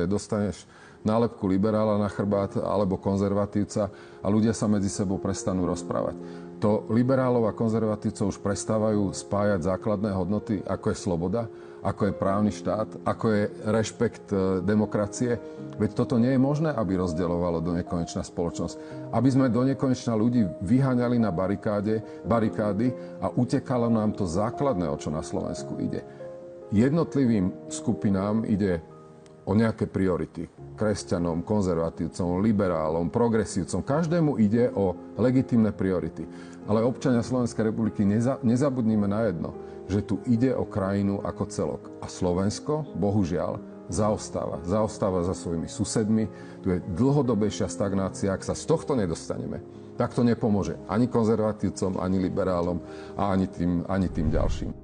Dostaneš nálepku liberála na chrbát alebo konzervatívca a ľudia sa medzi sebou prestanú rozprávať. To liberálov a konzervatívcov už prestávajú spájať základné hodnoty, ako je sloboda, ako je právny štát, ako je rešpekt demokracie. Veď toto nie je možné, aby rozdeľovalo do nekonečna spoločnosť. Aby sme do nekonečna ľudí vyháňali na barikády a utekalo nám to základné, o čo na Slovensku ide. Jednotlivým skupinám ide o nejaké priority. Kresťanom, konzervatívcom, liberálom, progresívcom. Každému ide o legitímne priority. Ale občania Slovenskej republiky, nezabudnime na jedno, že tu ide o krajinu ako celok. A Slovensko, bohužiaľ, zaostáva. Zaostáva za svojimi susedmi. Tu je dlhodobejšia stagnácia. Ak sa z tohto nedostaneme, tak to nepomôže ani konzervatívcom, ani liberálom a ani tým ďalším.